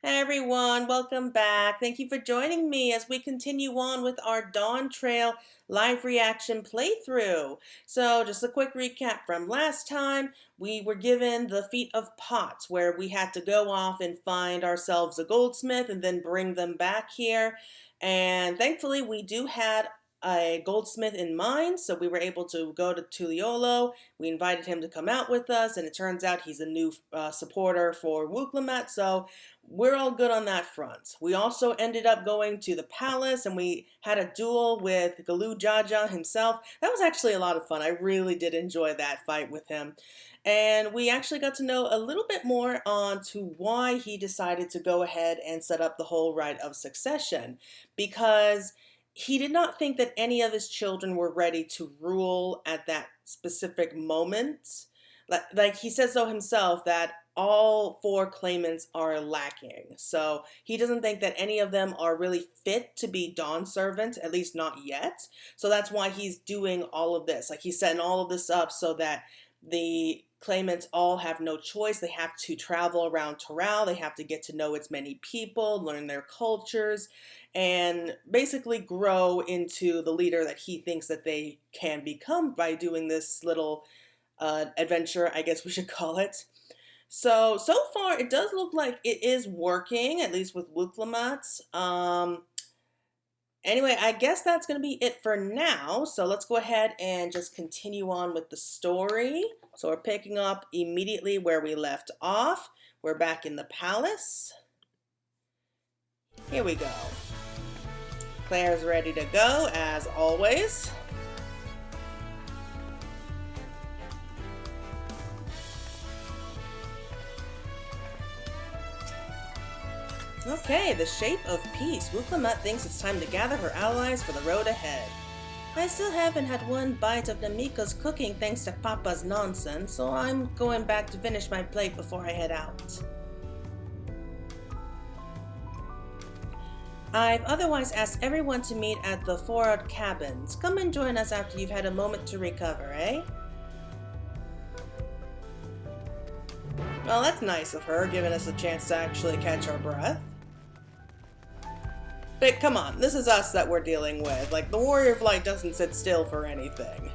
Hey everyone, welcome back. Thank you for joining me as we continue on with our Dawntrail live reaction playthrough. So just a quick recap from last time. We were given the Feat of Pots where we had to go off and find ourselves a goldsmith and then bring them back here. And thankfully we do had a goldsmith in mind, so we were able to go to Tuliolo. We invited him to come out with us, and it turns out he's a new supporter for Wuk Lamat, so we're all good on that front. We also ended up going to the palace, and we had a duel with Galu Jaja himself. That was actually a lot of fun. I really did enjoy that fight with him. And we actually got to know a little bit more on to why he decided to go ahead and set up the whole rite of succession, because he did not think that any of his children were ready to rule at that specific moment. Like he said so himself, that all four claimants are lacking. So he doesn't think that any of them are really fit to be Dawn servants, at least not yet. So that's why he's doing all of this. Like he's setting all of this up so that the claimants all have no choice. They have to travel around Toral. They have to get to know its many people, learn their cultures, and basically grow into the leader that he thinks that they can become by doing this little adventure, I guess we should call it. So far it does look like it is working, at least with Wuk Lamat. Anyway, I guess that's going to be it for now. So let's go ahead and just continue on with the story. So we're picking up immediately where we left off. We're back in the palace. Here we go. Claire's ready to go, as always. Okay, the shape of peace. Wuk Lamat thinks it's time to gather her allies for the road ahead. I still haven't had one bite of Namika's cooking thanks to Papa's nonsense, so I'm going back to finish my plate before I head out. I've otherwise asked everyone to meet at the Forward Cabins. Come and join us after you've had a moment to recover, eh? Well, that's nice of her, giving us a chance to actually catch our breath. But come on, this is us that we're dealing with. Like, the Warrior of Light doesn't sit still for anything.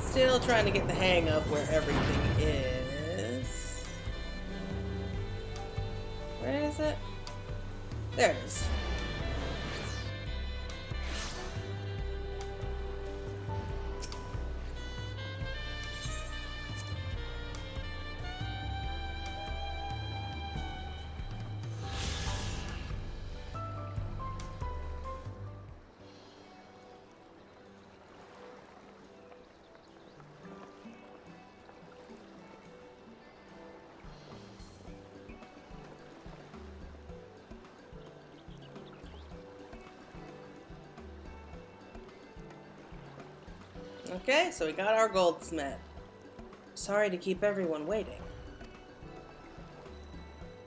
Still trying to get the hang of where everything is. Where is it? There it is. Okay, so we got our goldsmith. Sorry to keep everyone waiting.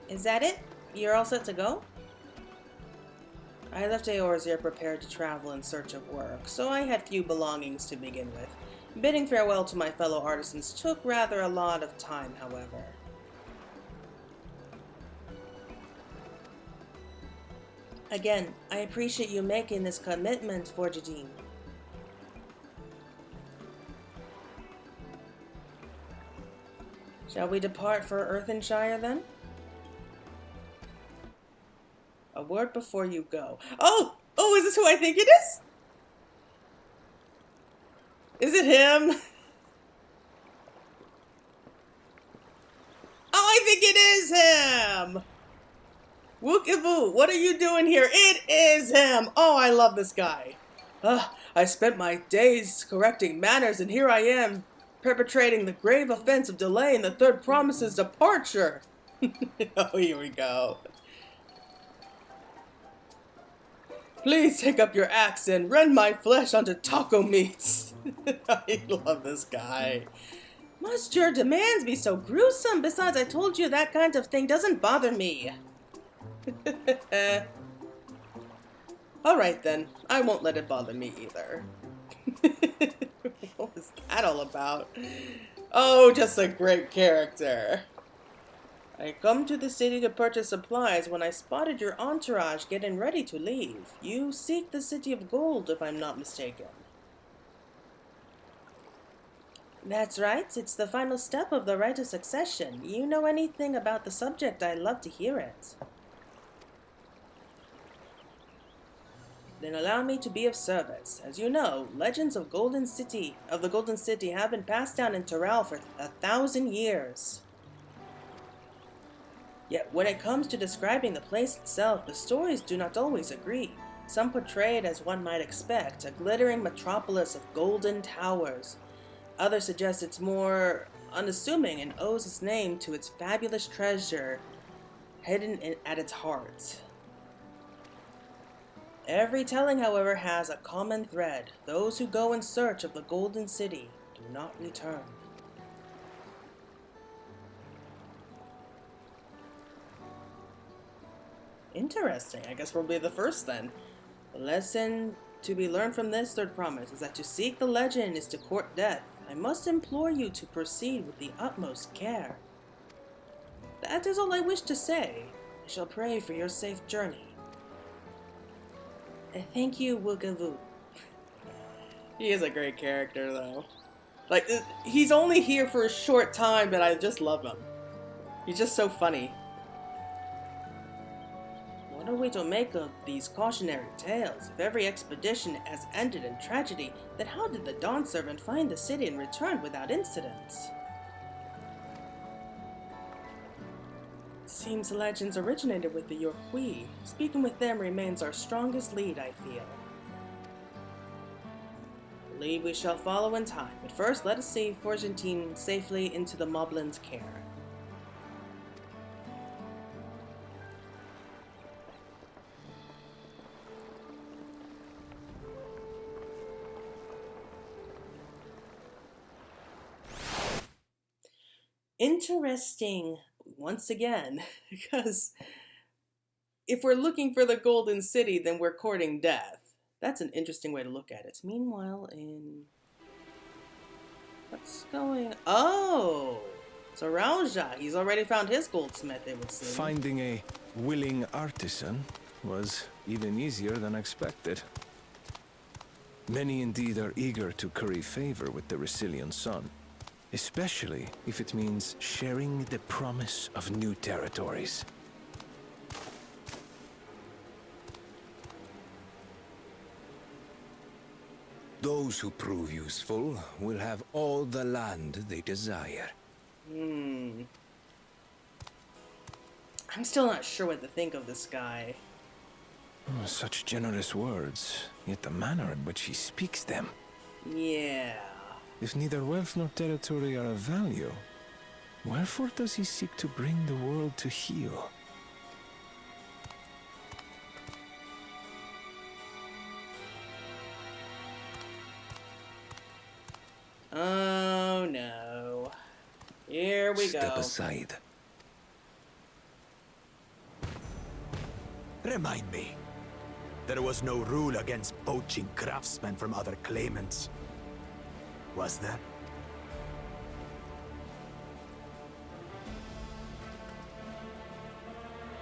Is that it? You're all set to go? I left Eorzea prepared to travel in search of work, so I had few belongings to begin with. Bidding farewell to my fellow artisans took rather a lot of time, however. Again, I appreciate you making this commitment, Forjadine. Shall we depart for Earthenshire, then? A word before you go. Oh! Oh, is this who I think it is? Is it him? Oh, I think it is him! Wookivu, what are you doing here? It is him! Oh, I love this guy. I spent my days correcting manners, and here I am, perpetrating the grave offense of delaying the third promise's departure. Oh, here we go. Please take up your axe and rend my flesh onto taco meats. I love this guy. Must your demands be so gruesome? Besides, I told you that kind of thing doesn't bother me. Alright then, I won't let it bother me either. What was that all about? Oh, just a great character. I come to the city to purchase supplies when I spotted your entourage getting ready to leave. You seek the city of gold, if I'm not mistaken. That's right, it's the final step of the rite of succession. You know anything about the subject, I'd love to hear it. Then allow me to be of service. As you know, legends of the Golden City have been passed down in Terrell for 1,000 years. Yet when it comes to describing the place itself, the stories do not always agree. Some portray it as one might expect, a glittering metropolis of golden towers. Others suggest it's more unassuming and owes its name to its fabulous treasure hidden at its heart. Every telling, however, has a common thread. Those who go in search of the Golden City do not return. Interesting. I guess we'll be the first then. The lesson to be learned from this third promise is that to seek the legend is to court death. I must implore you to proceed with the utmost care. That is all I wish to say. I shall pray for your safe journey. Thank you, Wuk Lamat. He is a great character, though. Like, he's only here for a short time, but I just love him. He's just so funny. What are we to make of these cautionary tales? If every expedition has ended in tragedy, then how did the Dawn Servant find the city and return without incidents? It seems the legends originated with the Yorkwi. Speaking with them remains our strongest lead, I feel. I believe we shall follow in time, but first let us see Forgentine safely into the Moblin's care. Interesting, once again, because if we're looking for the Golden City, then we're courting death. That's an interesting way to look at it. Meanwhile, what's going... Oh! So Rauja, he's already found his goldsmith, it would seem. Finding a willing artisan was even easier than expected. Many indeed are eager to curry favor with the Resilient Sun, especially if it means sharing the promise of new territories. Those who prove useful will have all the land they desire. I'm still not sure what to think of this guy. Oh, such generous words, yet the manner in which he speaks them. Yeah. If neither wealth nor territory are of value, wherefore does he seek to bring the world to heel? Oh no. Here we go. Step aside. Remind me. There was no rule against poaching craftsmen from other claimants. Was there?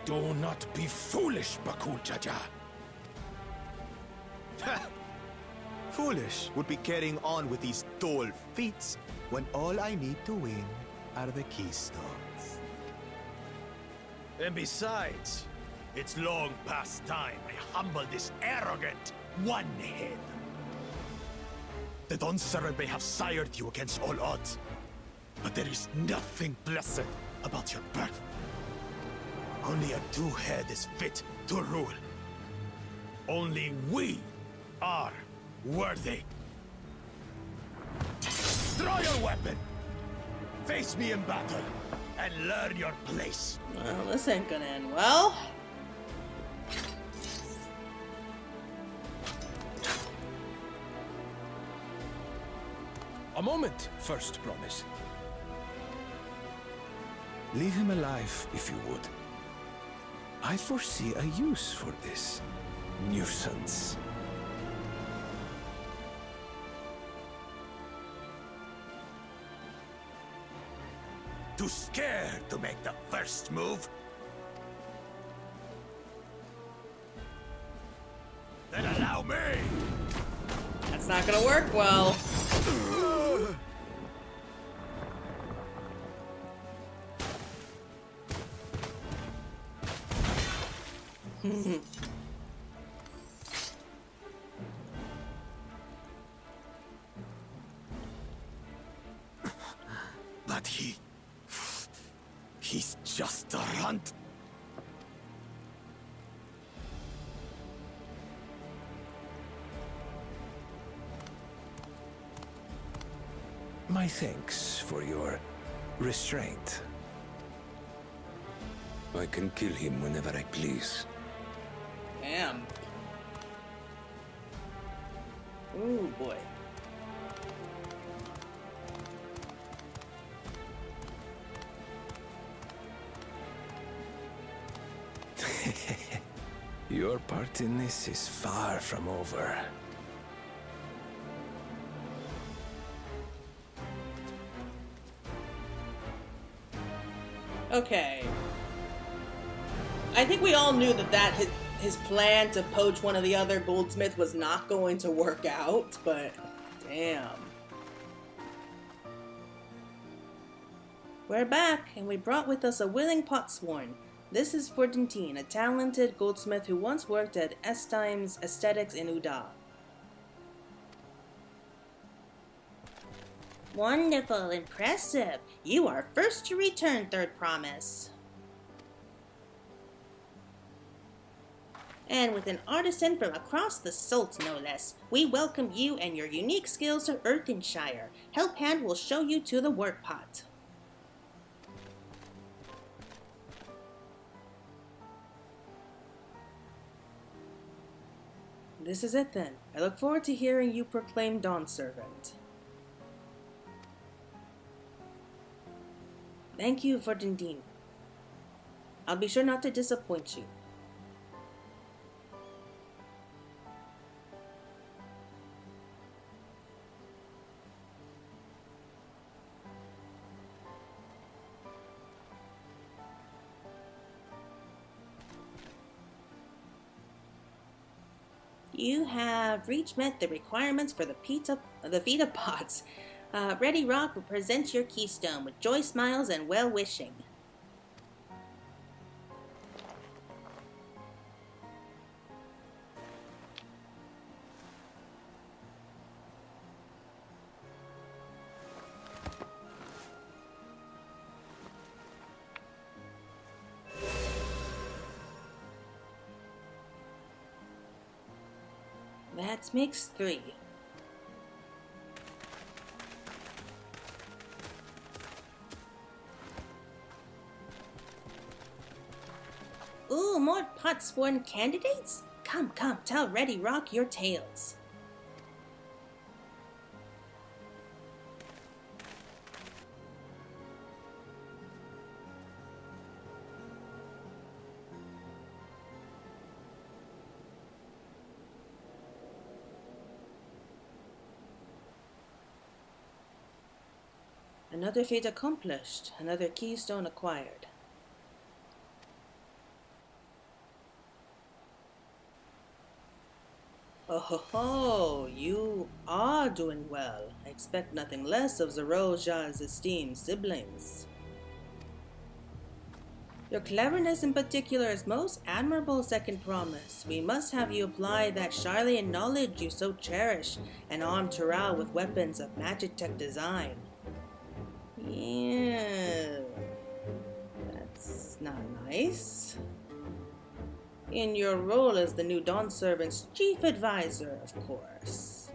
Do not be foolish, Bakul Jaja. Foolish would be carrying on with these dull feats when all I need to win are the keystones. And besides, it's long past time I humble this arrogant one-head. The Dawn Servant may have sired you against all odds, but there is nothing blessed about your birth. Only a two-head is fit to rule. Only we are worthy. Draw your weapon! Face me in battle, and learn your place. Well, this ain't gonna end well. A moment, first promise. Leave him alive, if you would. I foresee a use for this nuisance. Too scared to make the first move? Then allow me! That's not gonna work well. But he's just a runt. My thanks for your restraint. I can kill him whenever I please. Damn. Ooh, boy. Your part in this is far from over. Okay. I think we all knew that his plan to poach one of the other goldsmiths was not going to work out, but damn. We're back, and we brought with us a willing potsworn. This is Fortentine, a talented goldsmith who once worked at Estime's Aesthetics in Uda. Wonderful, impressive. You are first to return, Third Promise. And with an artisan from across the Salt, no less, we welcome you and your unique skills to Earthenshire. Helphand will show you to the work pot. This is it then. I look forward to hearing you proclaim Dawn Servant. Thank you, Fortentine. I'll be sure not to disappoint you. You have met the requirements for the Vita pots. Ready Rock will present your keystone with joy smiles and well-wishing. That makes 3. Ooh, more potsworn candidates? Come, tell Ready Rock your tales. Another feat accomplished, another keystone acquired. Oh ho ho, you are doing well. I expect nothing less of Zeroja's esteemed siblings. Your cleverness in particular is most admirable, Second Promise. We must have you apply that Charlian knowledge you so cherish and arm Terral with weapons of Magitech design. Yeah, that's not nice. In your role as the new Dawn Servant's chief advisor, of course.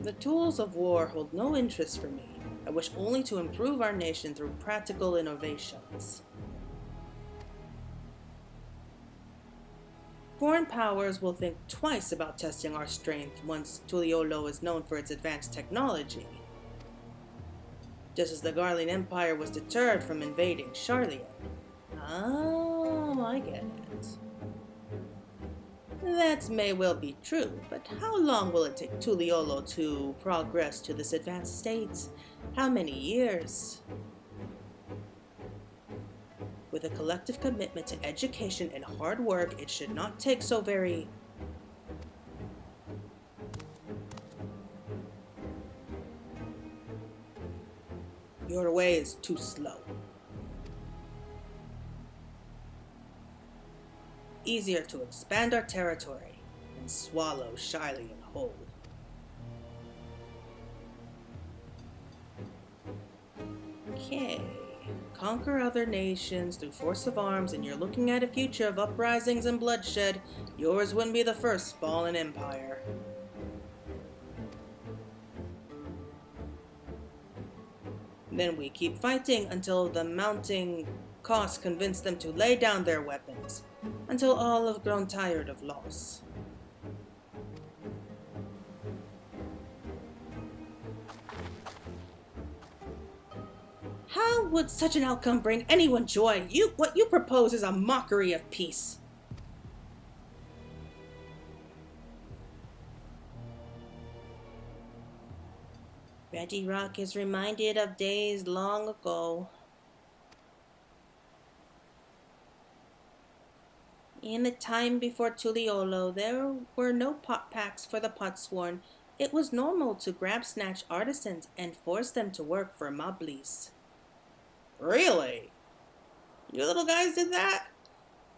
The tools of war hold no interest for me. I wish only to improve our nation through practical innovations. Foreign powers will think twice about testing our strength once Tuliolo is known for its advanced technology. just as the Garlean Empire was deterred from invading Charlian. Oh, I get it. That may well be true, but how long will it take Tuliolo to progress to this advanced state? How many years? With a collective commitment to education and hard work, it should not take so very... Your way is too slow. Easier to expand our territory and swallow Charlian whole. Okay. Conquer other nations through force of arms, and you're looking at a future of uprisings and bloodshed. Yours wouldn't be the first fallen empire. Then we keep fighting until the mounting costs convince them to lay down their weapons, until all have grown tired of loss. How would such an outcome bring anyone joy? What you propose is a mockery of peace. Ready Rock is reminded of days long ago. In the time before Tuliolo, there were no pot packs for the potsworn. It was normal to grab snatch artisans and force them to work for Moblis. Really? You little guys did that?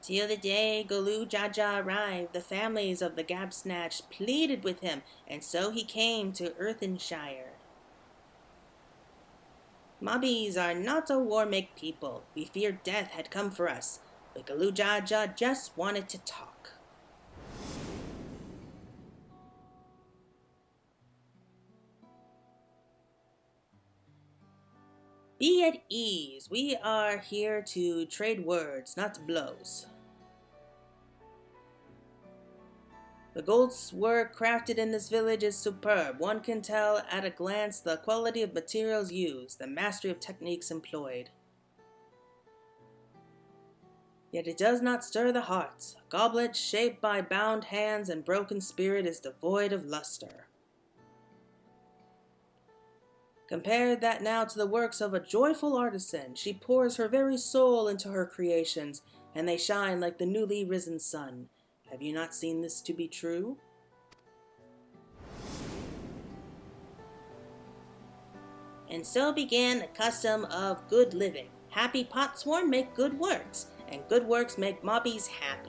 Till the day Gulu Jaja arrived, the families of the Gab Snatch pleaded with him, and so he came to Earthenshire. Mobbies are not a war-make people. We feared death had come for us, but Gulu Jaja just wanted to talk. Be at ease. We are here to trade words, not blows. The golds work crafted in this village is superb. One can tell at a glance the quality of materials used, the mastery of techniques employed. Yet it does not stir the heart. A goblet shaped by bound hands and broken spirit is devoid of luster. Compare that now to the works of a joyful artisan. She pours her very soul into her creations, and they shine like the newly risen sun. Have you not seen this to be true? And so began the custom of good living. Happy potsworn make good works, and good works make mobbies happy.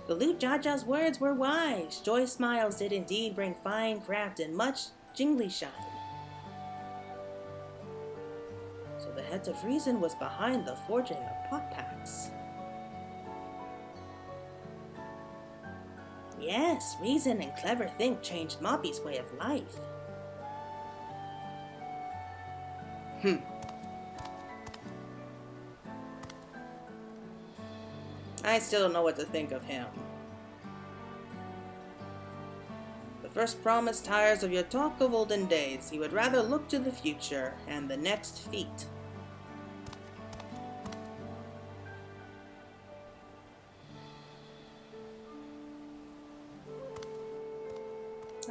Gulu Jaja's words were wise. Joy smiles did indeed bring fine craft and much jingly shine. So the head of reason was behind the forging of pot packs. Yes, reason and clever think changed Mobby's way of life. I still don't know what to think of him. The first promise tires of your talk of olden days. He would rather look to the future and the next feat.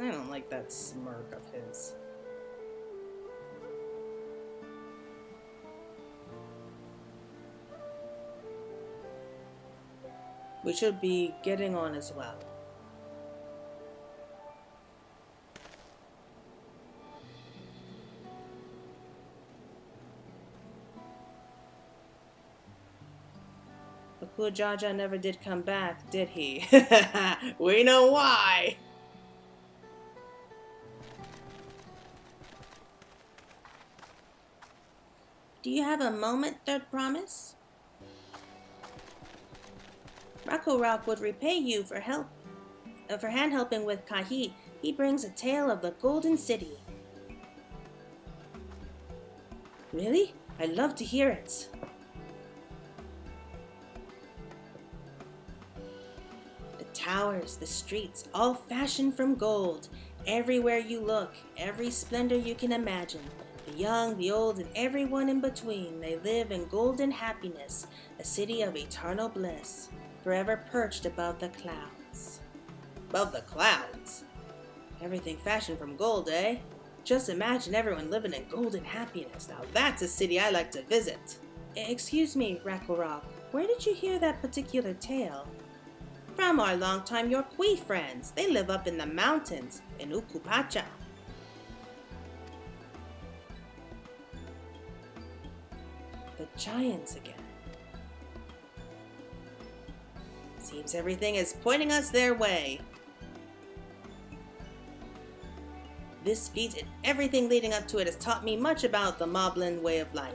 I don't like that smirk of his. We should be getting on as well. But Kujaja never did come back, did he? We know why! Do you have a moment, Third Promise? Rocco Rock would repay you for hand helping with Kahi. He brings a tale of the Golden City. Really? I'd love to hear it. The towers, the streets, all fashioned from gold. Everywhere you look, every splendor you can imagine, the young, the old, and everyone in between, they live in golden happiness, a city of eternal bliss, forever perched above the clouds. Above the clouds? Everything fashioned from gold, eh? Just imagine everyone living in golden happiness. Now that's a city I like to visit. Excuse me, Rakorok, where did you hear that particular tale? From our longtime Yorkwi friends. They live up in the mountains in Ukupacha. The giants again. Seems everything is pointing us their way. This feat and everything leading up to it has taught me much about the Moblin way of life.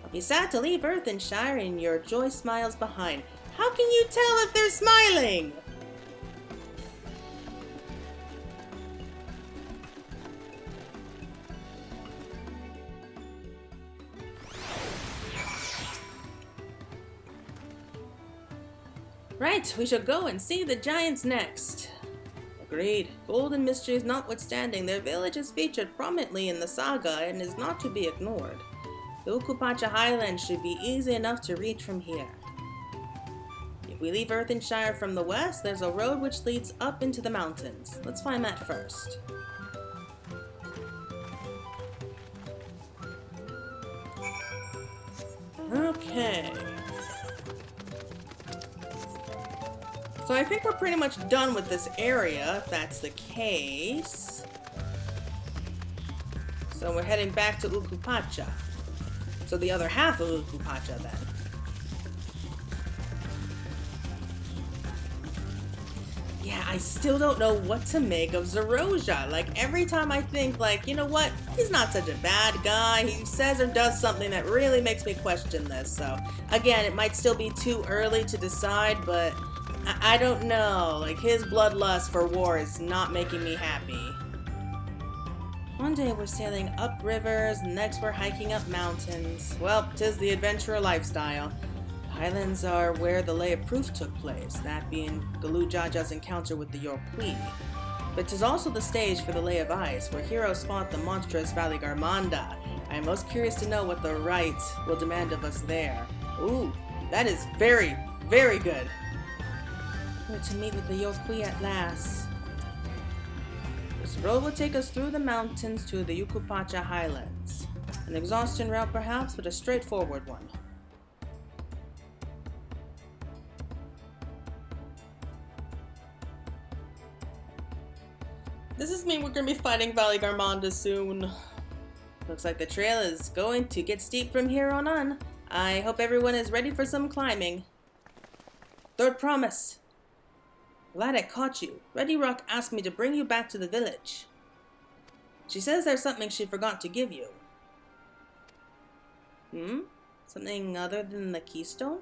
I'll be sad to leave Earthenshire and your joy smiles behind. How can you tell if they're smiling? Right, we shall go and see the giants next. Agreed. Golden mysteries notwithstanding, their village is featured prominently in the saga and is not to be ignored. The Ukupacha Highlands should be easy enough to reach from here. If we leave Earthenshire from the west, there's a road which leads up into the mountains. Let's find that first. Okay. So I think we're pretty much done with this area, if that's the case. So we're heading back to Ukupacha. So the other half of Ukupacha then. Yeah, I still don't know what to make of Zeroja. Like, every time I think, like, you know what? He's not such a bad guy. He says or does something that really makes me question this. So, again, it might still be too early to decide, but I don't know. Like, his bloodlust for war is not making me happy. One day we're sailing up rivers, and next we're hiking up mountains. Well, 'tis the adventurer lifestyle. Highlands are where the Lay of Proof took place, that being Galu Jaja's encounter with the Yorkwi. But 'tis also the stage for the Lay of Ice, where heroes fought the monstrous Valley Garmanda. I am most curious to know what the right will demand of us there. Ooh, that is very, very good. We're to meet with the Yorkwi at last. This road will take us through the mountains to the Ukupacha Highlands. An exhaustion route perhaps, but a straightforward one. Does this mean we're going to be fighting Valley Garmanda soon? Looks like the trail is going to get steep from here on. I hope everyone is ready for some climbing. Third promise. Glad I caught you. Ready Rock asked me to bring you back to the village. She says there's something she forgot to give you. Something other than the keystone?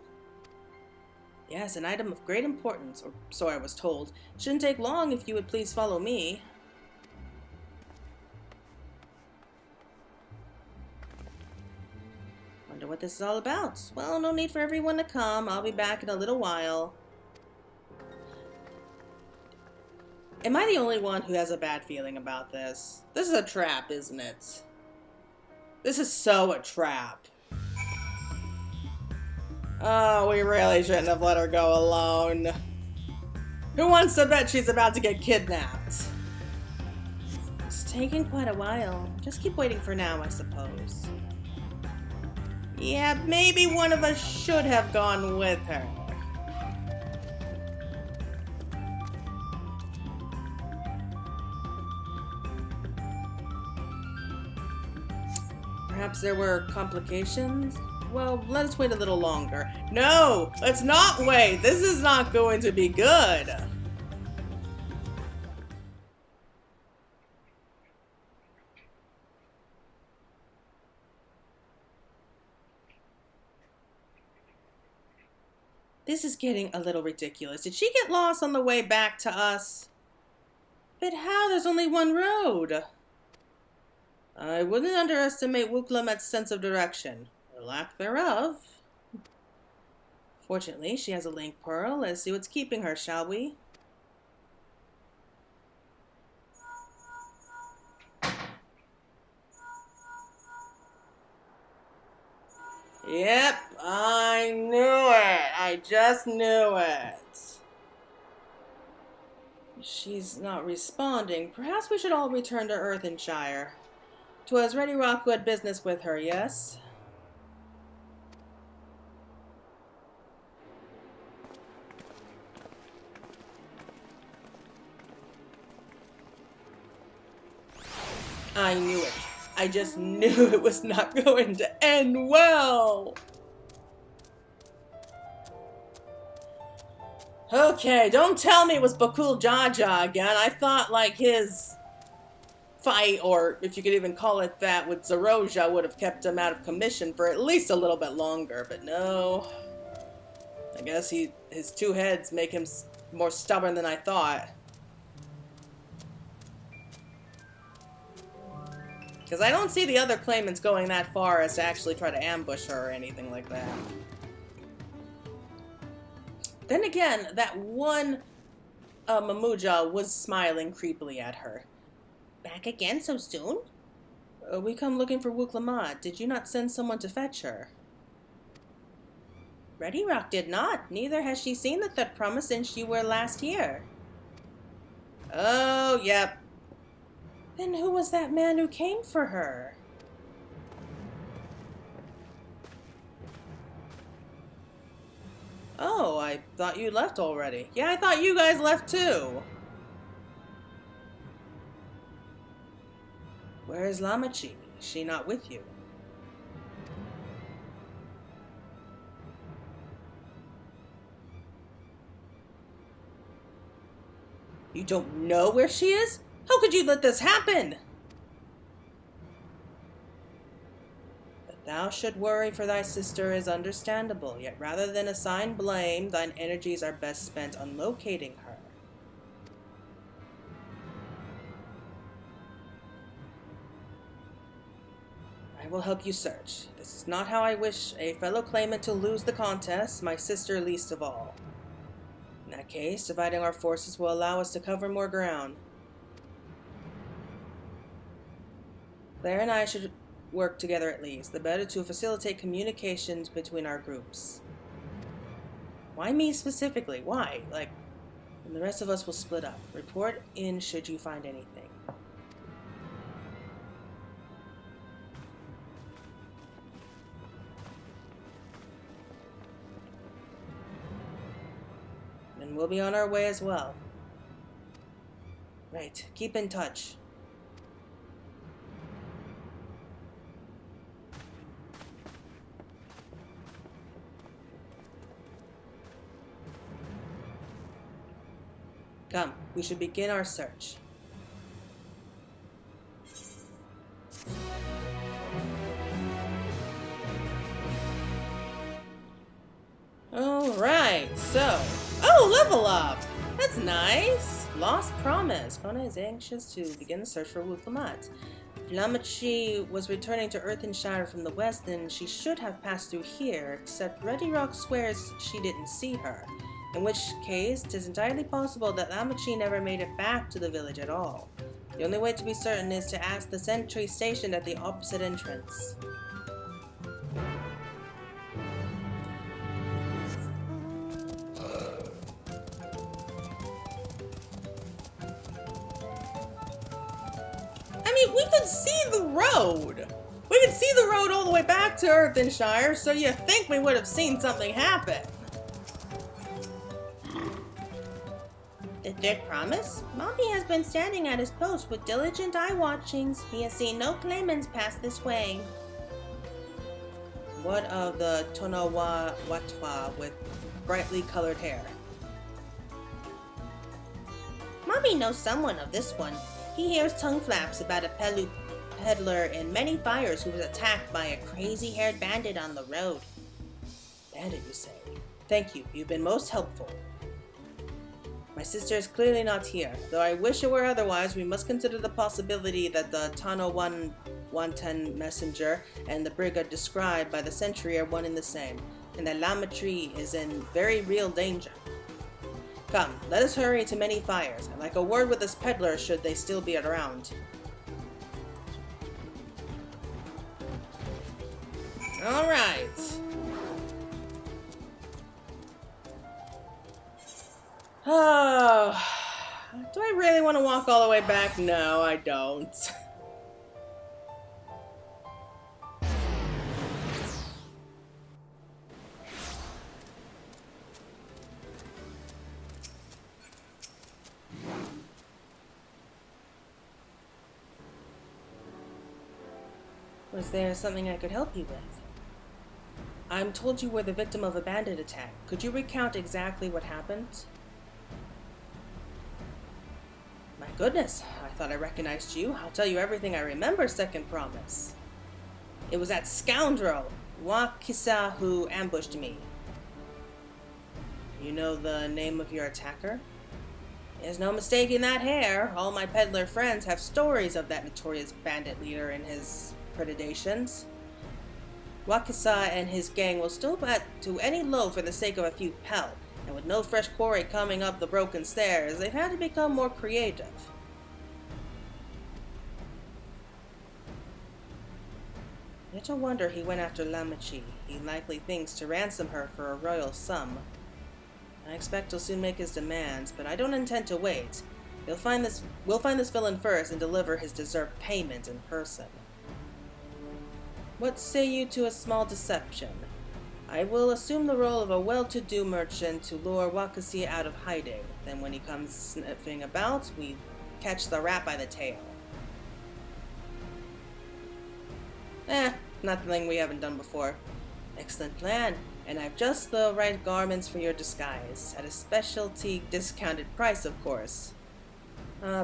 Yes, an item of great importance, or so I was told. Shouldn't take long if you would please follow me. Wonder what this is all about. Well, no need for everyone to come. I'll be back in a little while. Am I the only one who has a bad feeling about this? This is a trap, isn't it? This is so a trap. Oh, we really shouldn't have let her go alone. Who wants to bet she's about to get kidnapped? It's taking quite a while. Just keep waiting for now, I suppose. Yeah, maybe one of us should have gone with her. Perhaps there were complications? Well, let us wait a little longer. No! Let's not wait! This is not going to be good! This is getting a little ridiculous. Did she get lost on the way back to us? But how? There's only one road! I wouldn't underestimate Wuk Lamat's sense of direction, or lack thereof. Fortunately, she has a link pearl. Let's see what's keeping her, shall we? Yep, I knew it. I just knew it. She's not responding. Perhaps we should all return to Earthenshire. 'Twas Ready Rock who had business with her, yes? I knew it. I just knew it was not going to end well. Okay, don't tell me it was Bakul Jaja again. I thought like his fight, or if you could even call it that, with Zeroja would have kept him out of commission for at least a little bit longer, but no. I guess his two heads make him more stubborn than I thought. Because I don't see the other claimants going that far as to actually try to ambush her or anything like that. Then again, that one Mamuja was smiling creepily at her. Back again so soon? We come looking for Wuk Lamat. Did you not send someone to fetch her? Ready Rock did not. Neither has she seen the third promise since you were last here. Oh, yep. Then who was that man who came for her? Oh, I thought you left already. Yeah, I thought you guys left too. Where is Lamachi? Is she not with you? You don't know where she is? How could you let this happen? That thou should worry for thy sister is understandable, yet rather than assign blame, thine energies are best spent on locating her. I will help you search. This is not how I wish a fellow claimant to lose the contest, my sister least of all. In that case, dividing our forces will allow us to cover more ground. Claire and I should work together at least, the better to facilitate communications between our groups. Why me specifically? Why? Like, and the rest of us will split up. Report in should you find anything. And we'll be on our way as well. Right, keep in touch. Come, we should begin our search. Alright, so... Oh, level up! That's nice! Lost Promise. Kona is anxious to begin the search for Wuk Lamat. If Lamachi was returning to Earthenshire from the west, then she should have passed through here, except Ready Rock swears she didn't see her. In which case, 'tis entirely possible that Lamachi never made it back to the village at all. The only way to be certain is to ask the sentry stationed at the opposite entrance. I mean, we could see the road! We could see the road all the way back to Earthenshire, so you think we would have seen something happen. The third promise? Mommy has been standing at his post with diligent eye-watchings. He has seen no claimants pass this way. What of the Tonawa Watwa with brightly colored hair? Mommy knows someone of this one. He hears tongue flaps about a peddler in many fires who was attacked by a crazy-haired bandit on the road. Bandit, you say? Thank you. You've been most helpful. My sister is clearly not here. Though I wish it were otherwise, we must consider the possibility that the Tano 110 messenger and the brigand described by the sentry are one and the same, and that Lamachi is in very real danger. Come, let us hurry to many fires. I'd like a word with this peddler should they still be around. All right. Oh, do I really want to walk all the way back? No, I don't. Was there something I could help you with? I'm told you were the victim of a bandit attack. Could you recount exactly what happened? My goodness, I thought I recognized you. I'll tell you everything I remember, second promise. It was that scoundrel, Wuk Lamat, who ambushed me. You know the name of your attacker? There's no mistaking that hair. All my peddler friends have stories of that notorious bandit leader and his predations. Wuk Lamat and his gang will stoop to any low for the sake of a few pelts. And with no fresh quarry coming up the broken stairs, they've had to become more creative. It's a wonder he went after Lamachi. He likely thinks to ransom her for a royal sum. I expect he'll soon make his demands, but I don't intend to wait. We'll find this villain first and deliver his deserved payment in person. What say you to a small deception? I will assume the role of a well-to-do merchant to lure Wuk Lamat out of hiding. Then when he comes sniffing about, we catch the rat by the tail. Nothing we haven't done before. Excellent plan, and I've just the right garments for your disguise, at a specialty discounted price, of course.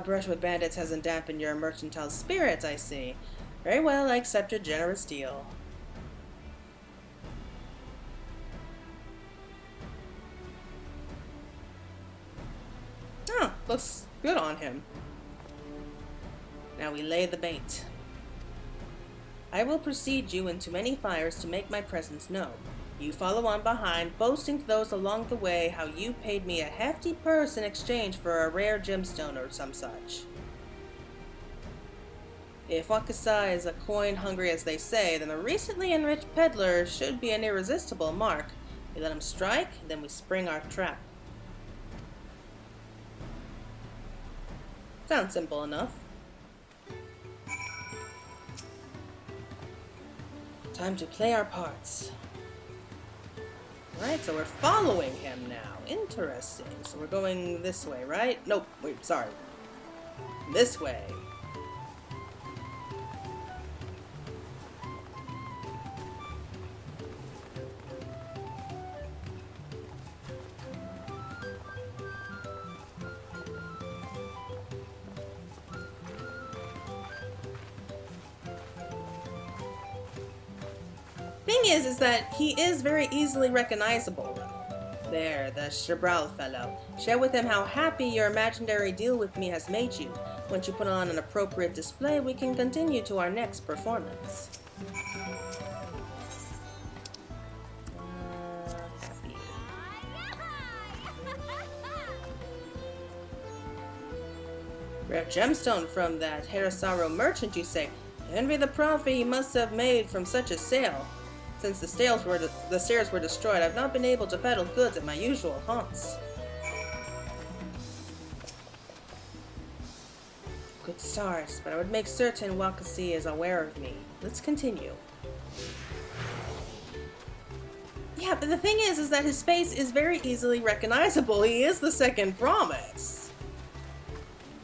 Brush with bandits hasn't dampened your mercantile spirit, I see. Very well, I accept your generous deal. Oh, looks good on him. Now we lay the bait. I will precede you into many fires to make my presence known. You follow on behind, boasting to those along the way how you paid me a hefty purse in exchange for a rare gemstone or some such. If Wuk Lamat is a coin hungry as they say, then the recently enriched peddler should be an irresistible mark. We let him strike, then we spring our trap. Sounds simple enough. Time to play our parts. Right, so we're following him now. Interesting. So we're going this way, right? Nope, wait, sorry. This way. Thing is that he is very easily recognizable. There, the Shabral fellow. Share with him how happy your imaginary deal with me has made you. Once you put on an appropriate display, we can continue to our next performance. Happy. Rare gemstone from that Harasaro merchant, you say? Envy the profit he must have made from such a sale. Since the stairs were destroyed, I've not been able to peddle goods at my usual haunts. Good start, but I would make certain Wuk Lamat is aware of me. Let's continue. Yeah, but the thing is that his face is very easily recognizable. He is the second promise.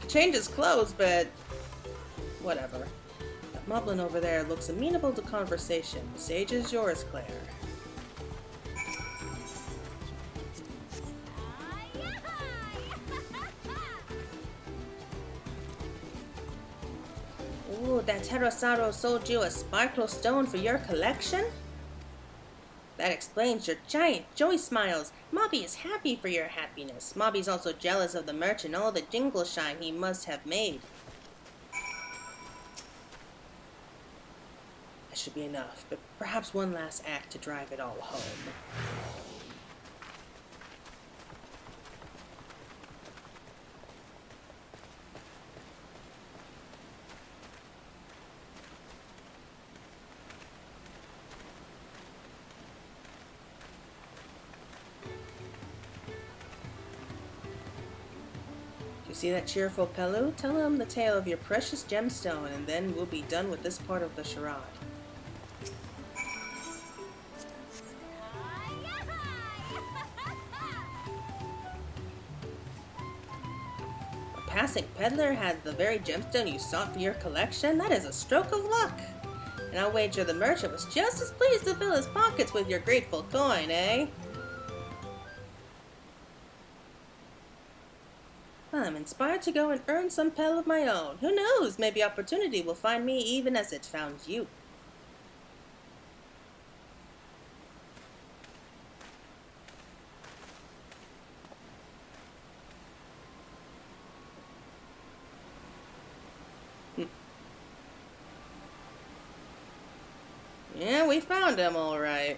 He changes clothes, but whatever. Moblin over there looks amenable to conversation. The stage is yours, Claire. Ooh, that Terasaro sold you a sparkle stone for your collection? That explains your giant joy smiles. Mobby is happy for your happiness. Mobby's also jealous of the merchant and all the jingle shine he must have made. Should be enough, but perhaps one last act to drive it all home. see that cheerful Pelu? Tell him the tale of your precious gemstone, and then we'll be done with this part of the charade. A passing peddler had the very gemstone you sought for your collection? That is a stroke of luck! And I'll wager the merchant was just as pleased to fill his pockets with your grateful coin, eh? I'm inspired to go and earn some pel of my own. Who knows? Maybe opportunity will find me even as it found you. Yeah, we found him all right.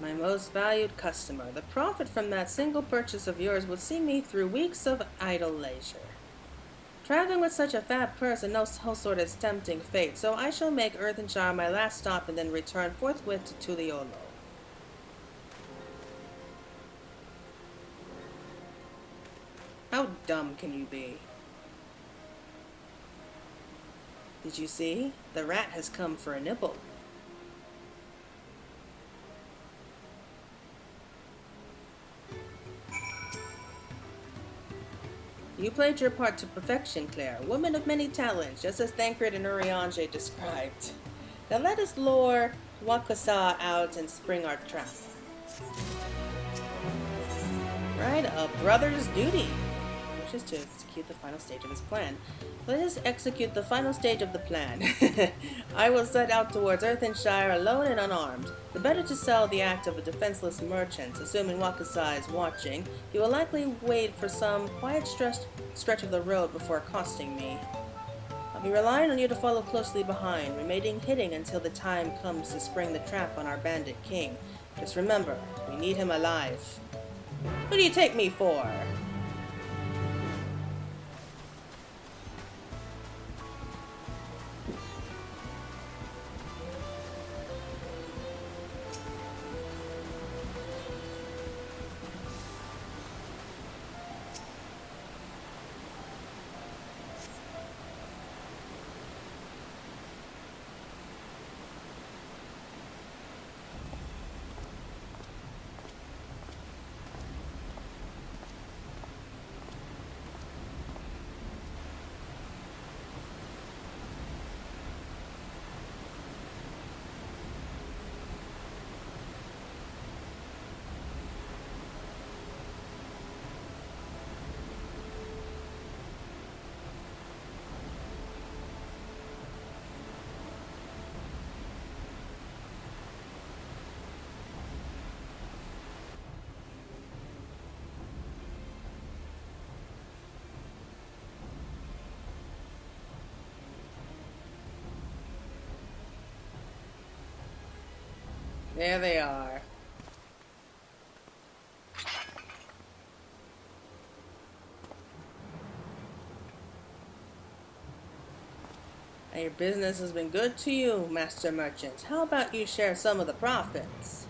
My most valued customer. The profit from that single purchase of yours would see me through weeks of idle leisure. Traveling with such a fat purse and no whole sort is tempting fate, so I shall make Earthenshire my last stop and then return forthwith to Tuliolo. How dumb can you be? Did you see? The rat has come for a nibble. You played your part to perfection, Claire. Woman of many talents, just as Thancred and Urianger described. Now let us lure Wakasa out and spring our trap. Right, a brother's duty, which is to execute the final stage of his plan. Let us execute the final stage of the plan. I will set out towards Earthenshire alone and unarmed. The better to sell the act of a defenseless merchant. Assuming Wakasa is watching, he will likely wait for some quiet stretch of the road before accosting me. I'll be relying on you to follow closely behind, remaining hidden until the time comes to spring the trap on our bandit king. Just remember, we need him alive. Who do you take me for? There they are. And your business has been good to you, Master Merchant. How about you share some of the profits?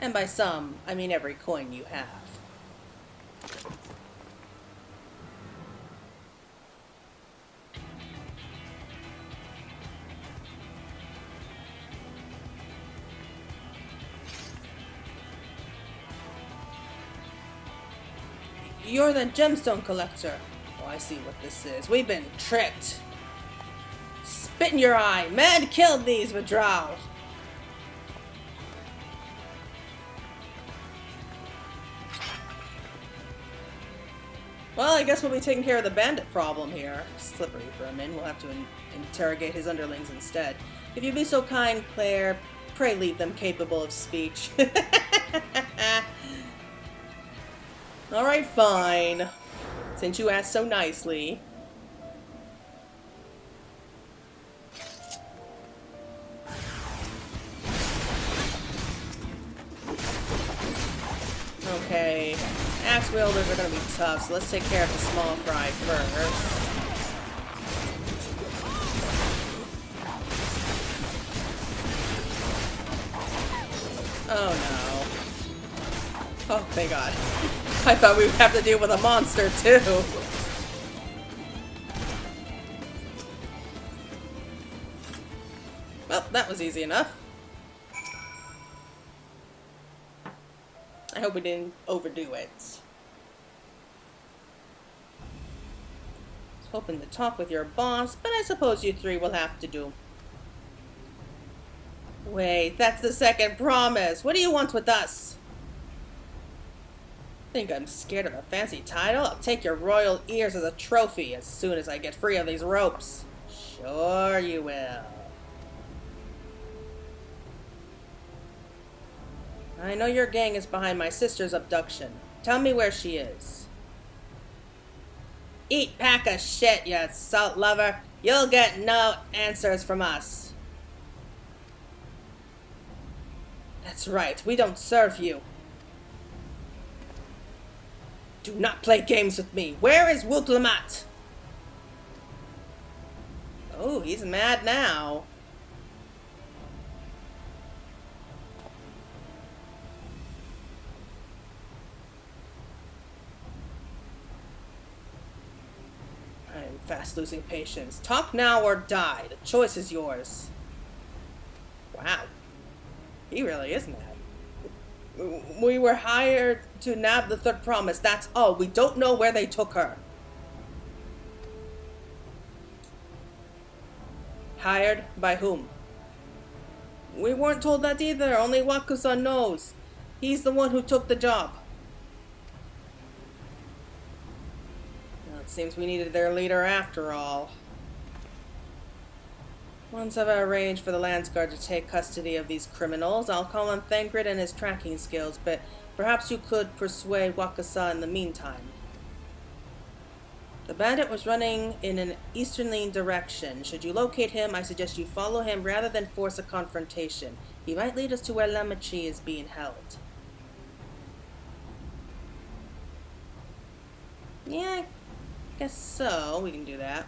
And by some, I mean every coin you have. You're the gemstone collector. Oh, I see what this is. We've been tricked. Spit in your eye. Mad killed these with drow. Well, I guess we'll be taking care of the bandit problem here. Slippery vermin. We'll have to interrogate his underlings instead. If you'd be so kind, Claire, pray leave them capable of speech. Alright, fine. Since you asked so nicely. Okay. Axe wielders are gonna be tough, so let's take care of the small fry first. Oh no. Oh, thank God. I thought we would have to deal with a monster, too. Well, that was easy enough. I hope we didn't overdo it. I was hoping to talk with your boss, but I suppose you three will have to do. Wait, that's the second promise. What do you want with us? Think I'm scared of a fancy title? I'll take your royal ears as a trophy as soon as I get free of these ropes. Sure you will. I know your gang is behind my sister's abduction. Tell me where she is. Eat pack of shit, you salt lover. You'll get no answers from us. That's right, we don't serve you. Do not play games with me. Where is Wuk Lamat? Oh, he's mad now. I am fast losing patience. Talk now or die. The choice is yours. Wow. He really is mad. We were hired to nab the third promise. That's all. We don't know where they took her. Hired by whom? We weren't told that either. Only Wakusan knows. He's the one who took the job. Well, it seems we needed their leader after all. Once I've arranged for the Landsguard to take custody of these criminals, I'll call on Thancred and his tracking skills, but perhaps you could persuade Wakasa in the meantime. The bandit was running in an easterly direction. Should you locate him, I suggest you follow him rather than force a confrontation. He might lead us to where Lamachi is being held. Yeah, I guess so. We can do that.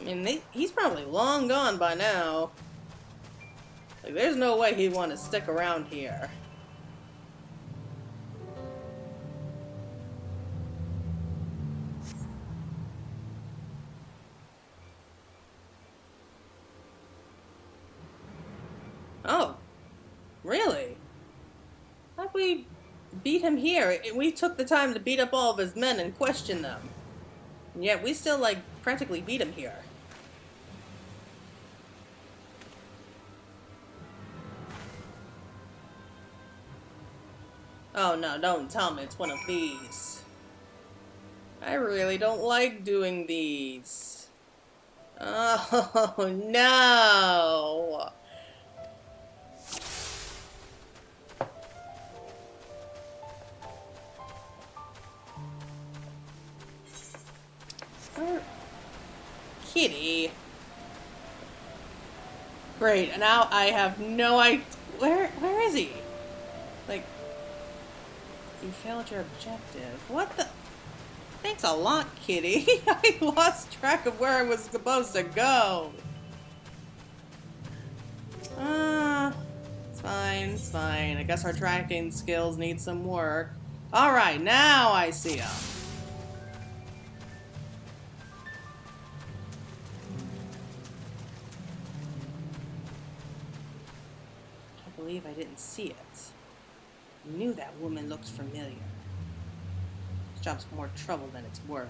I mean, he's probably long gone by now. Like, there's no way he'd want to stick around here. Oh, really? How'd we beat him here? We took the time to beat up all of his men and question them. And yet we still, like, practically beat him here. Oh no, don't tell me it's one of these. I really don't like doing these. Oh no! Kitty. Great, and now I have no idea. Where is he? Like, you failed your objective. What the? Thanks a lot, Kitty. I lost track of where I was supposed to go. It's fine, it's fine. I guess our tracking skills need some work. Alright, now I see him. I believe I didn't see it. I knew that woman looked familiar. This job's more trouble than it's worth.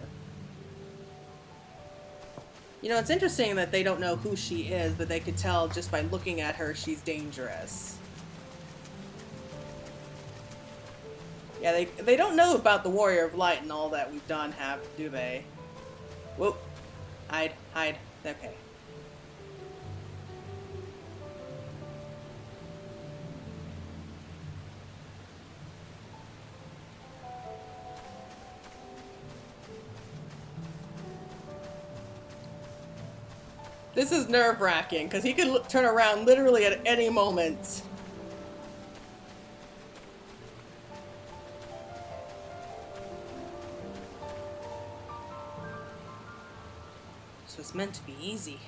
You know, it's interesting that they don't know who she is, but they could tell just by looking at her she's dangerous. Yeah, they don't know about the Warrior of Light and all that we've done, do they? Whoop. Hide. Okay. This is nerve-wracking, because he could turn around literally at any moment. This was meant to be easy.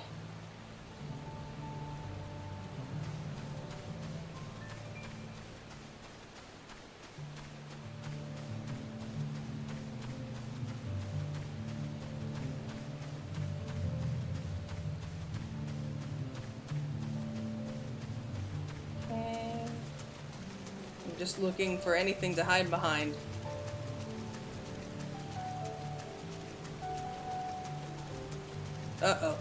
Just looking for anything to hide behind. Uh-oh.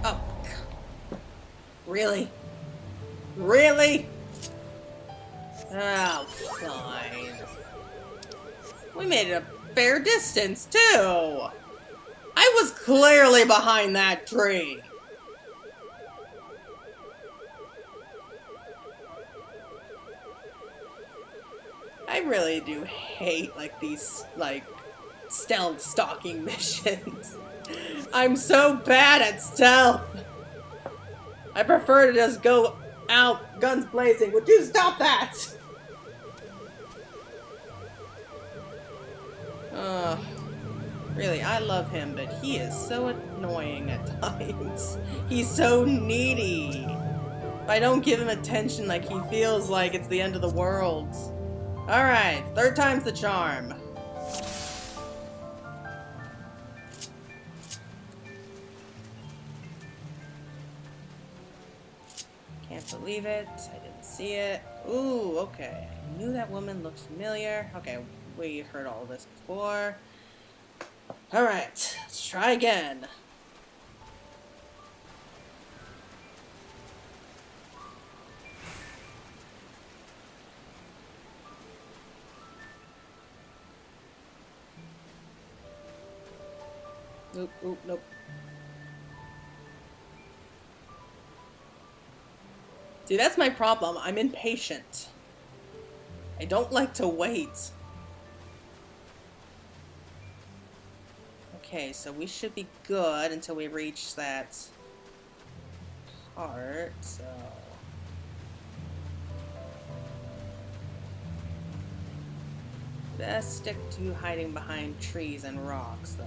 Oh. Really? Really? Oh, fine. We made it a fair distance, too. I was clearly behind that tree. I really do hate, like, these, like, stealth stalking missions. I'm so bad at stealth. I prefer to just go out guns blazing. Would you stop that? Really, I love him, but he is so annoying at times. He's so needy. If I don't give him attention, like, he feels like it's the end of the world. Alright, third time's the charm. Can't believe it. I didn't see it. Ooh, okay. I knew that woman looked familiar. Okay, we heard all this before. Alright, let's try again. Nope, nope, nope. See, that's my problem. I'm impatient. I don't like to wait. Okay, so we should be good until we reach that part, so... Best stick to hiding behind trees and rocks, though.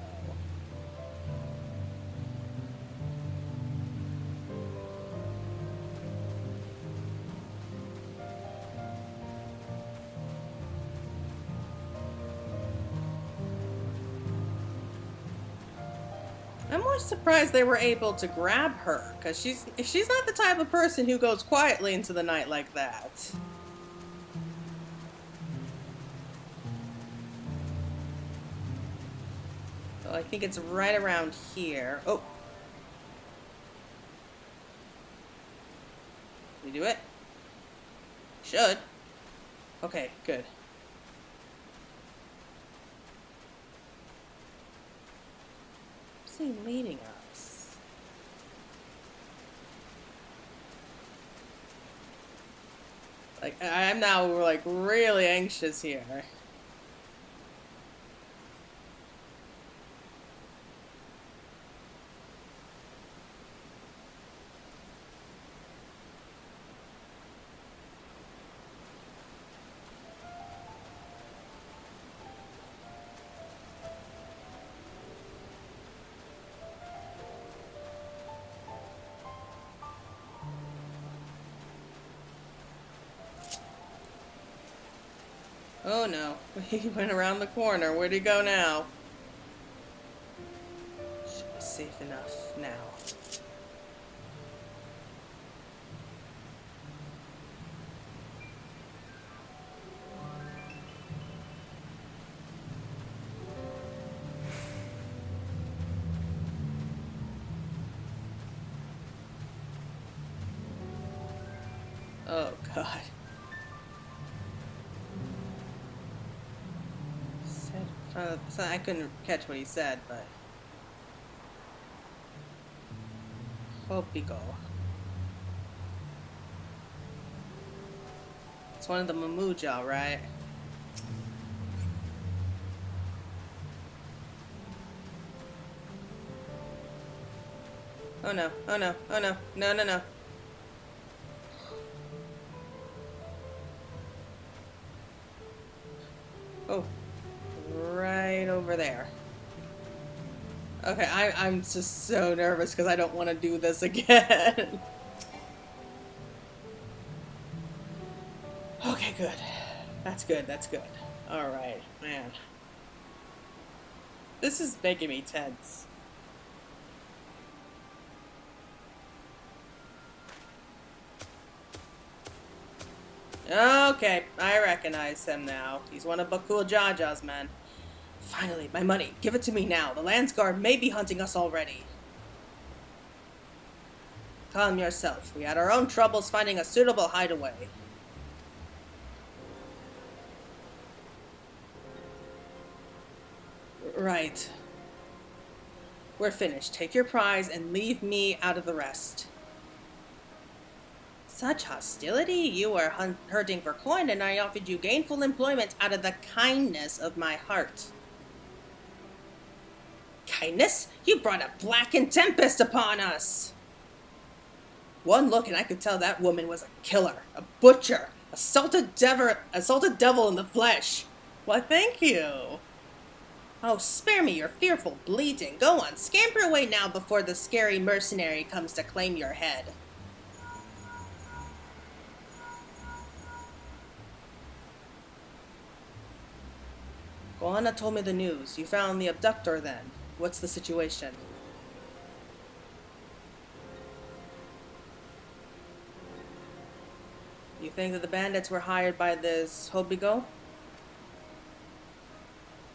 I'm more surprised they were able to grab her, because she's not the type of person who goes quietly into the night like that. So I think it's right around here. Oh! Did we do it? Should. Okay, good. Where's he leading us? Like, I'm now, like, really anxious here. Oh no, he went around the corner. Where'd he go now? Should be safe enough now. Oh god. So I couldn't catch what he said, but Hopico. It's one of the Mamuja, right? Oh no, oh no, oh no, no, no, no. Oh, right over there. Okay, I'm just so nervous because I don't want to do this again. Okay, good. That's good, that's good. Alright, man. This is making me tense. Okay, I recognize him now. He's one of Bakul Jaja's men. Finally, my money. Give it to me now. The Landsguard may be hunting us already. Calm yourself. We had our own troubles finding a suitable hideaway. Right. We're finished. Take your prize and leave me out of the rest. Such hostility? You were hurting for coin, and I offered you gainful employment out of the kindness of my heart. Kindness? You brought a blackened tempest upon us! One look and I could tell that woman was a killer, a butcher, a salted devil in the flesh. Why, thank you. Oh, spare me your fearful bleating. Go on, scamper away now before the scary mercenary comes to claim your head. Gohanna told me the news. You found the abductor then. What's the situation? You think that the bandits were hired by this Hobigo?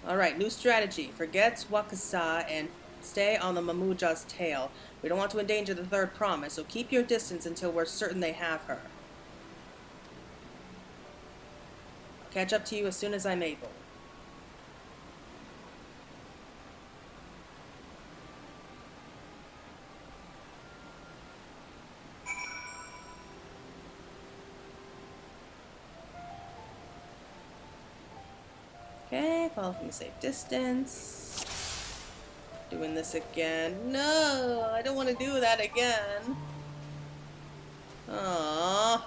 Alright, new strategy. Forget Wakasa and stay on the Mamuja's tail. We don't want to endanger the third promise, so keep your distance until we're certain they have her. I'll catch up to you as soon as I'm able. Okay, follow from a safe distance. Doing this again. No, I don't want to do that again. Aww.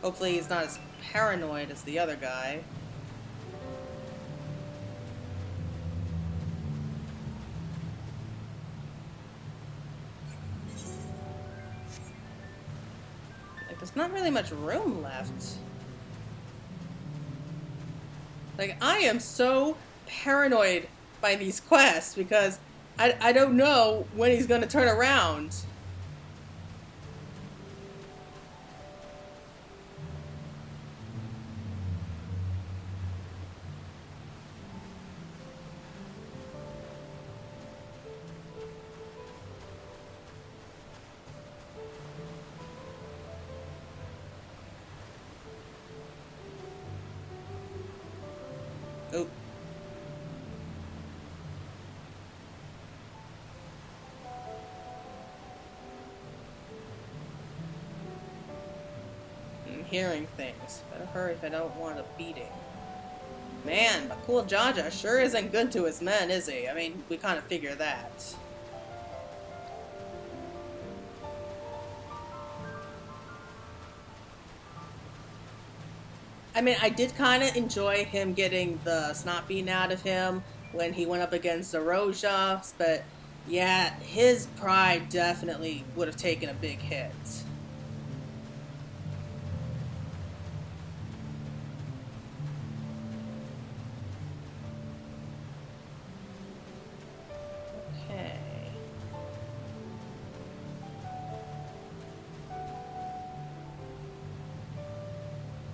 Hopefully he's not as paranoid as the other guy. There's not really much room left. Like, I am so paranoid by these quests because I don't know when he's gonna turn around. Oh. I'm hearing things. Better hurry if I don't want a beating. Man, Bakul Jaja sure isn't good to his men, is he? I mean, we kind of figure that. I mean, I did kind of enjoy him getting the snot beaten out of him when he went up against Zeroja, but yeah, his pride definitely would have taken a big hit. Okay.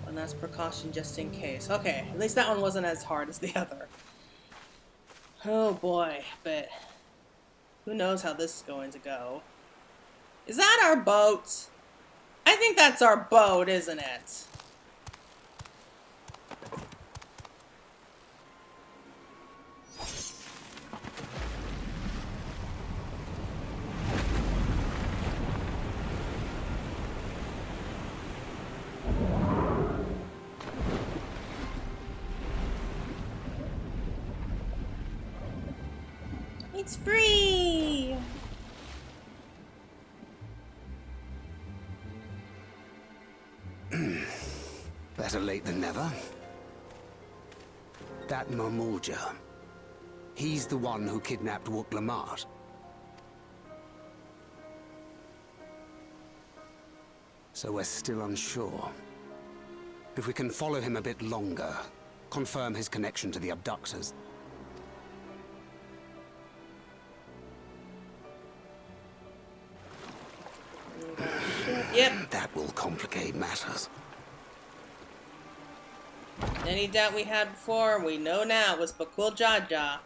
And that's precaution just in case. Okay, at least that one wasn't as hard as the other. Oh boy, but who knows how this is going to go. Is that our boat? I think that's our boat, isn't it? It's free! Better late than never. That Mamulja. He's the one who kidnapped Wuk Lamat. So we're still unsure. If we can follow him a bit longer, confirm his connection to the abductors. Yep. That will complicate matters. Any doubt we had before, we know now it was Bakul Jaja.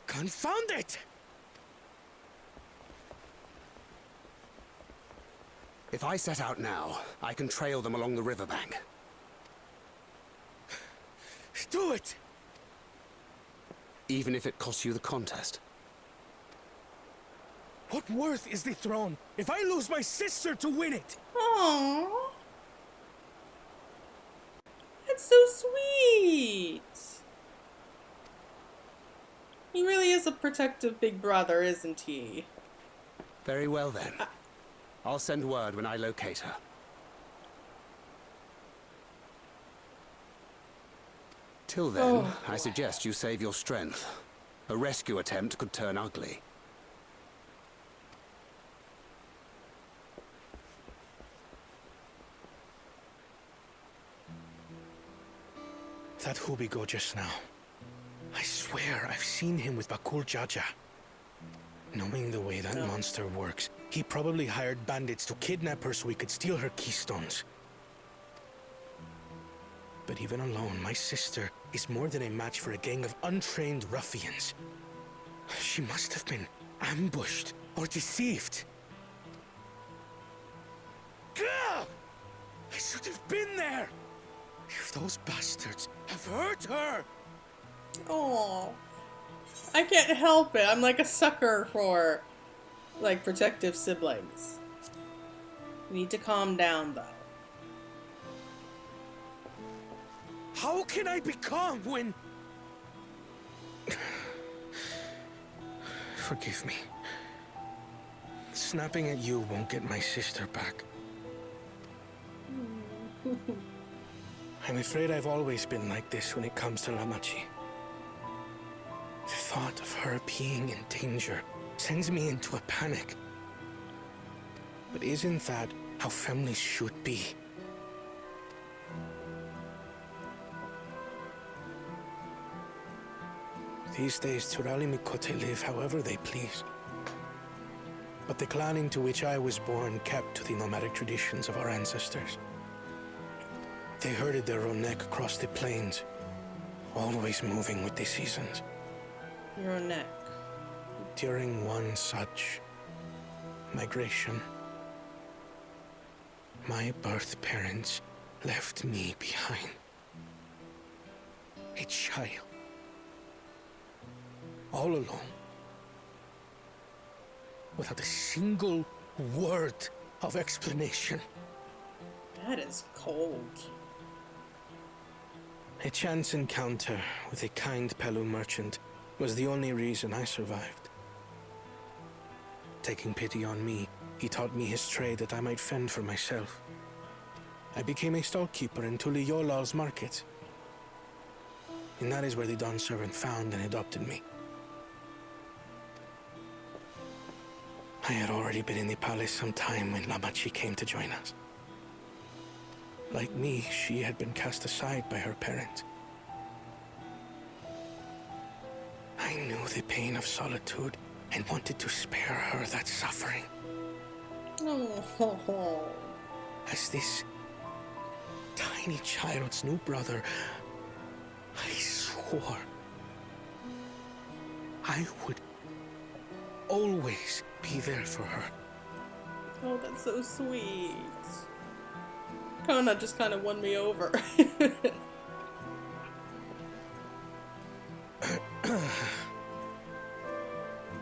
Confound it! If I set out now, I can trail them along the riverbank. Do it! Even if it costs you the contest. What worth is the throne if I lose my sister to win it? Aww. That's so sweet. He really is a protective big brother, isn't he? Very well then. I'll send word when I locate her. Till then, I suggest you save your strength. A rescue attempt could turn ugly. That Hubigo just now. I swear I've seen him with Bakul Jaja. Knowing the way that monster works, he probably hired bandits to kidnap her so he could steal her keystones. But even alone, my sister is more than a match for a gang of untrained ruffians. She must have been ambushed or deceived. Gah! I should have been there! If those bastards have hurt her! Oh, I can't help it. I'm like a sucker for, like, protective siblings. You need to calm down, though. How can I be calm when... Forgive me. Snapping at you won't get my sister back. I'm afraid I've always been like this when it comes to Lamachi. The thought of her being in danger sends me into a panic. But isn't that how families should be? These days, Turali Mikote live however they please. But the clan into which I was born kept to the nomadic traditions of our ancestors. They herded their own neck across the plains, always moving with the seasons. Your neck. During one such migration, my birth parents left me behind. A child. All alone. Without a single word of explanation. That is cold. A chance encounter with a kind Pelu merchant was the only reason I survived. Taking pity on me, he taught me his trade that I might fend for myself. I became a stallkeeper in Tuliyolal's market. And that is where the Dawn servant found and adopted me. I had already been in the palace some time when Lamachi came to join us. Like me, she had been cast aside by her parents. I knew the pain of solitude and wanted to spare her that suffering. Oh. As this tiny child's new brother, I swore I would always be there for her. Oh, that's so sweet. Kona just kind of won me over.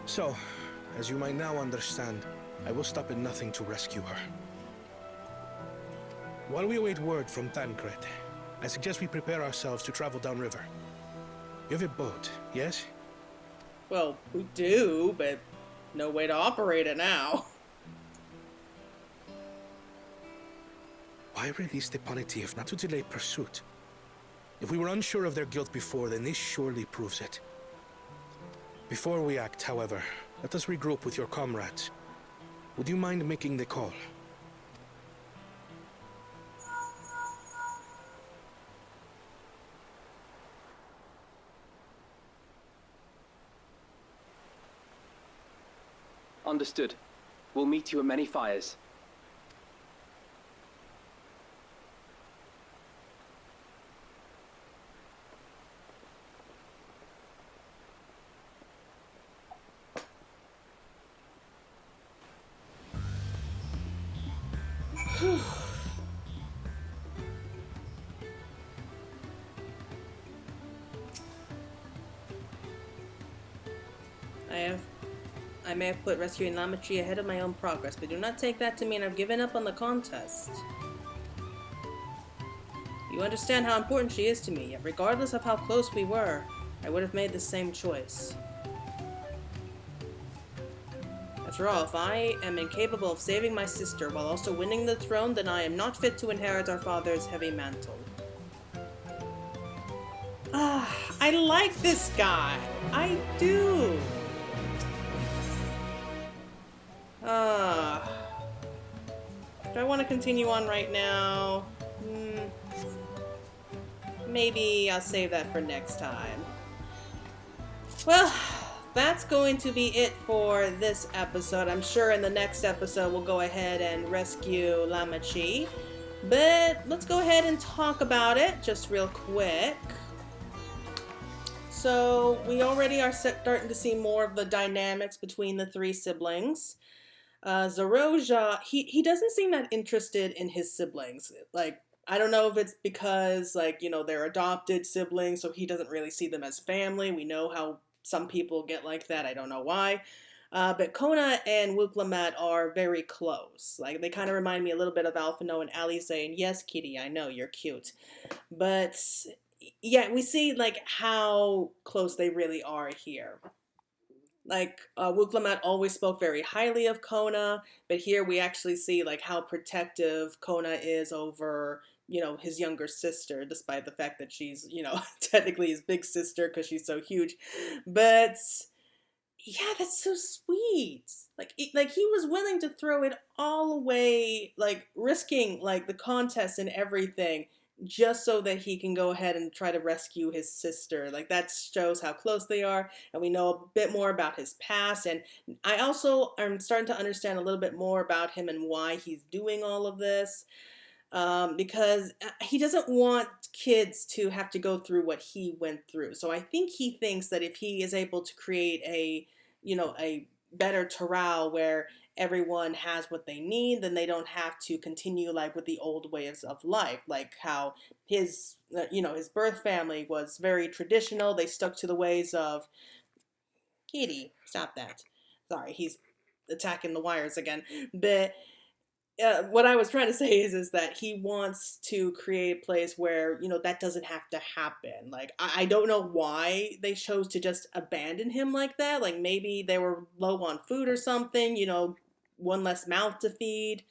So, as you might now understand, I will stop at nothing to rescue her. While we await word from Tancred, I suggest we prepare ourselves to travel downriver. You have a boat, yes? Well, we do, but no way to operate it now. Why release the punitive not to delay pursuit? If we were unsure of their guilt before, then this surely proves it. Before we act, however, let us regroup with your comrades. Would you mind making the call? Understood. We'll meet you at many fires. I may have put rescuing Lamat ahead of my own progress, but do not take that to mean I've given up on the contest. You understand how important she is to me, yet regardless of how close we were, I would have made the same choice. After all, if I am incapable of saving my sister while also winning the throne, then I am not fit to inherit our father's heavy mantle. I like this guy. I do. Do I want to continue on right now? Maybe I'll save that for next time. Well, that's going to be it for this episode. I'm sure in the next episode we'll go ahead and rescue Lamat. But let's go ahead and talk about it just real quick. So we already are starting to see more of the dynamics between the three siblings. Zaroja, he doesn't seem that interested in his siblings. Like, I don't know if it's because, like, you know, they're adopted siblings, so he doesn't really see them as family. We know how some people get like that. I don't know why. But Kona and Wuk Lamat are very close. Like, they kind of remind me a little bit of Alphino and Alice. And yes, Kitty, I know, you're cute. But, yeah, we see, like, how close they really are here. Like, Wuk Lamat always spoke very highly of Kona, but here we actually see, like, how protective Kona is over, you know, his younger sister, despite the fact that she's, you know, technically his big sister because she's so huge. But, yeah, that's so sweet. Like he was willing to throw it all away, like, risking, like, the contest and everything, just so that he can go ahead and try to rescue his sister. Like, that shows how close they are, and we know a bit more about his past, and I also am starting to understand a little bit more about him and why he's doing all of this, because he doesn't want kids to have to go through what he went through. So I think he thinks that if he is able to create a, you know, a better Taral where everyone has what they need, then they don't have to continue like with the old ways of life, like how his, you know, his birth family was very traditional. They stuck to the ways of, Kitty, stop that. Sorry, he's attacking the wires again. But what I was trying to say is that he wants to create a place where, you know, that doesn't have to happen. Like, I don't know why they chose to just abandon him like that. Like, maybe they were low on food or something, you know, one less mouth to feed.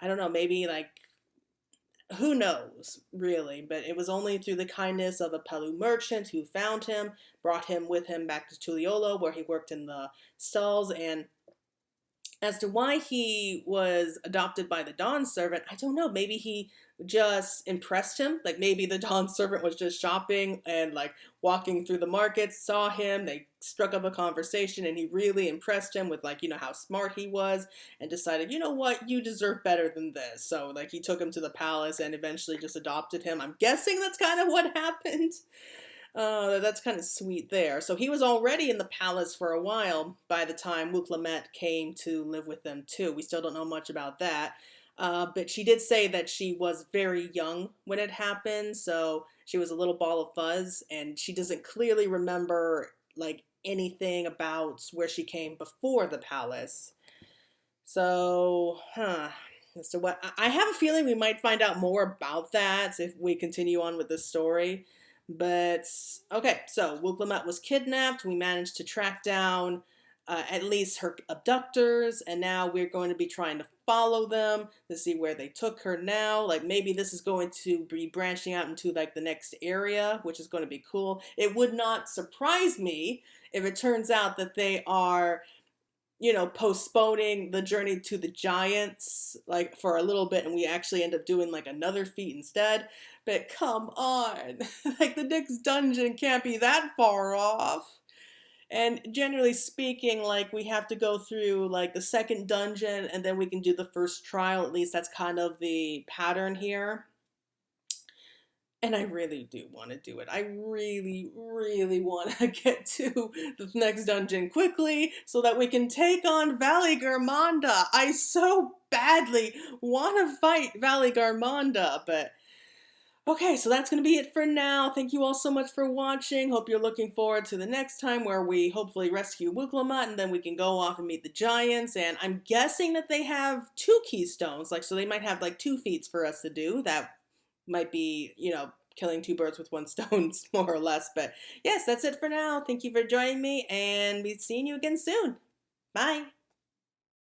I don't know, maybe, like, who knows, really. But it was only through the kindness of a Pelu merchant who found him, brought him with him back to Tuliolo, where he worked in the stalls. And as to why he was adopted by the Dawn servant, I don't know. Maybe he just impressed him. Like, maybe the Dawn servant was just shopping and, like, walking through the markets, saw him, they struck up a conversation, and he really impressed him with, like, you know, how smart he was, and decided, you know what, you deserve better than this. So, like, he took him to the palace and eventually just adopted him. I'm guessing that's kind of what happened. That's kind of sweet there. So he was already in the palace for a while by the time Wuk Lamat came to live with them too. We still don't know much about that. But she did say that she was very young when it happened, so she was a little ball of fuzz, and she doesn't clearly remember, like, anything about where she came before the palace. So, as to what, I have a feeling we might find out more about that if we continue on with this story. But, okay, so Wuk Lamat was kidnapped. We managed to track down at least her abductors, and now we're going to be trying to follow them to see where they took her now. Like, maybe this is going to be branching out into, like, the next area, which is going to be cool. It would not surprise me if it turns out that they are, you know, postponing the journey to the giants, like, for a little bit, and we actually end up doing, like, another feat instead. But come on, like, the next dungeon can't be that far off. And generally speaking, like, we have to go through, like, the second dungeon, and then we can do the first trial. At least that's kind of the pattern here. And I really do want to do it. I really, really want to get to the next dungeon quickly so that we can take on Valley Garmonda. I so badly want to fight Valley Garmonda, but okay, so that's going to be it for now. Thank you all so much for watching. Hope you're looking forward to the next time where we hopefully rescue Wuk Lamat, and then we can go off and meet the giants. And I'm guessing that they have 2 keystones, like, so they might have like 2 feats for us to do. That might be, you know, killing 2 birds with 1 stone, more or less. But yes, that's it for now. Thank you for joining me, and we'll see you again soon. Bye.